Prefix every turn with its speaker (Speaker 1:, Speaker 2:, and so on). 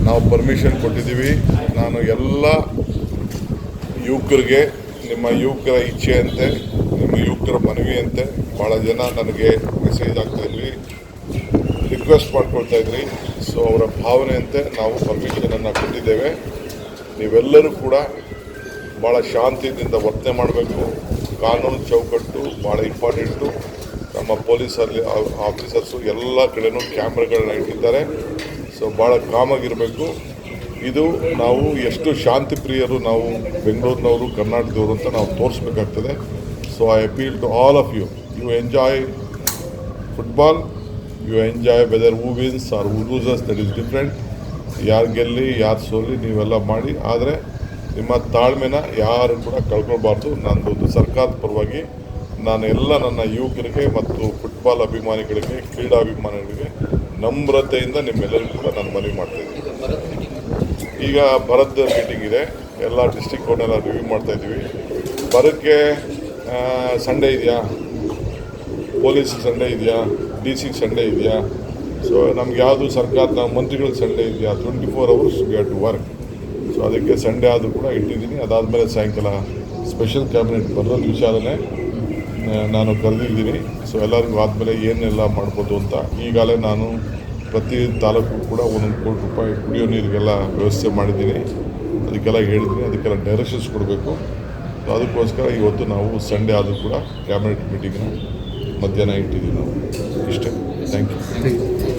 Speaker 1: ನಾವು ಪರ್ಮಿಷನ್ ಕೊಟ್ಟಿದ್ದೀವಿ. ನಾನು ಎಲ್ಲ ಯುವಕರಿಗೆ, ನಿಮ್ಮ ಯುವಕರ ಇಚ್ಛೆಯಂತೆ, ನಿಮ್ಮ ಯುವಕರ ಮನವಿಯಂತೆ ಭಾಳ ಜನ ನನಗೆ ಮೆಸೇಜ್ ಆಗ್ತಾಯಿದ್ವಿ, ರಿಕ್ವೆಸ್ಟ್ ಮಾಡ್ಕೊಳ್ತಾಯಿದ್ರಿ. ಸೊ ಅವರ ಭಾವನೆಯಂತೆ ನಾವು ಪರ್ಮಿಷನನ್ನು ಕೊಟ್ಟಿದ್ದೇವೆ. ನೀವೆಲ್ಲರೂ ಕೂಡ ಭಾಳ ಶಾಂತಿಯಿಂದ ವರ್ತನೆ ಮಾಡಬೇಕು. ಕಾನೂನು ಚೌಕಟ್ಟು ಭಾಳ ಇಂಪಾರ್ಟೆಂಟು. ನಮ್ಮ ಪೊಲೀಸಲ್ಲಿ ಆಫೀಸರ್ಸು ಎಲ್ಲ ಕಡೆಯೂ ಕ್ಯಾಮ್ರಾಗಳನ್ನ ಇಟ್ಟಿದ್ದಾರೆ. ಸೊ ಭಾಳ ಕಾಮಾಗಿರಬೇಕು. ಇದು ನಾವು ಎಷ್ಟು ಶಾಂತಿ ಪ್ರಿಯರು ನಾವು ಬೆಂಗಳೂರಿನವರು, ಕರ್ನಾಟಕದವರು ಅಂತ ನಾವು ತೋರಿಸ್ಬೇಕಾಗ್ತದೆ. So I appeal to all of you, you enjoy football, you enjoy whether who wins or who loses, that is different. ಯಾರು ಗೆಲ್ಲಿ ಯಾರು ಸೋಲಿ ನೀವೆಲ್ಲ ಮಾಡಿ, ಆದರೆ ನಿಮ್ಮ ತಾಳ್ಮೆನ ಯಾರು ಕೂಡ ಕಳ್ಕೊಳ್ಬಾರ್ದು. ನಂದೊಂದು ಸರ್ಕಾರದ ಪರವಾಗಿ ನಾನು ಎಲ್ಲ ನನ್ನ ಯುವಕರಿಗೆ ಮತ್ತು ಫುಟ್ಬಾಲ್ ಅಭಿಮಾನಿಗಳಿಗೆ, ಕ್ರೀಡಾಭಿಮಾನಿಗಳಿಗೆ ನಮ್ರತೆಯಿಂದ ನಿಮ್ಮೆಲ್ಲರಿಗೂ ಕೂಡ ನಾನು ಮನವಿ ಮಾಡ್ತಾಯಿದ್ದೀನಿ. ಈಗ ಭರತ್ ಮೀಟಿಂಗ್ ಇದೆ, ಎಲ್ಲ ಡಿಸ್ಟಿಕ್ ಕೋರ್ಟ್ನೆಲ್ಲ ರಿವ್ಯೂ ಮಾಡ್ತಾಯಿದ್ದೀವಿ. ಬರೋಕ್ಕೆ ಸಂಡೇ ಇದೆಯಾ, ಪೊಲೀಸ್ ಸಂಡೇ ಇದೆಯಾ, DC ಸಂಡೇ ಇದೆಯಾ? ಸೊ ನಮ್ಗೆ ಯಾವುದು ಸರ್ಕಾರದ ಮಂತ್ರಿಗಳ ಸಂಡೇ ಇದೆಯಾ? 24 hours we have to work. So ಅದಕ್ಕೆ ಸಂಡೇ ಆದರೂ ಕೂಡ ಇಟ್ಟಿದ್ದೀನಿ. ಅದಾದಮೇಲೆ ಸಾಯಂಕಾಲ ಸ್ಪೆಷಲ್ ಕ್ಯಾಬಿನೆಟ್ ಬರೋದು ವಿಚಾರನೇ ನಾನು ಕರೆದಿದ್ದೀನಿ. ಸೊ ಎಲ್ಲರಿಗೂ ಆದಮೇಲೆ ಏನೆಲ್ಲ ಮಾಡ್ಬೋದು ಅಂತ ಈಗಾಗಲೇ ನಾನು ಪ್ರತಿ ತಾಲೂಕು ಕೂಡ 1 ಕೋಟಿ ರೂಪಾಯಿ ಕುಡಿಯೋ ನೀರಿಗೆಲ್ಲ ವ್ಯವಸ್ಥೆ ಮಾಡಿದ್ದೀನಿ. ಅದಕ್ಕೆಲ್ಲ ಹೇಳಿದ್ದೀನಿ, ಅದಕ್ಕೆಲ್ಲ ಡೈರೆಕ್ಷನ್ಸ್ ಕೊಡಬೇಕು. ಸೊ ಅದಕ್ಕೋಸ್ಕರ ಇವತ್ತು ನಾವು ಸಂಡೇ ಆದರೂ ಕೂಡ ಕ್ಯಾಬಿನೆಟ್ ಮೀಟಿಂಗ್ನ ಮಧ್ಯಾಹ್ನ ಇಟ್ಟಿದ್ದೀವಿ ನಾವು. ಇಷ್ಟೇ. Thank you.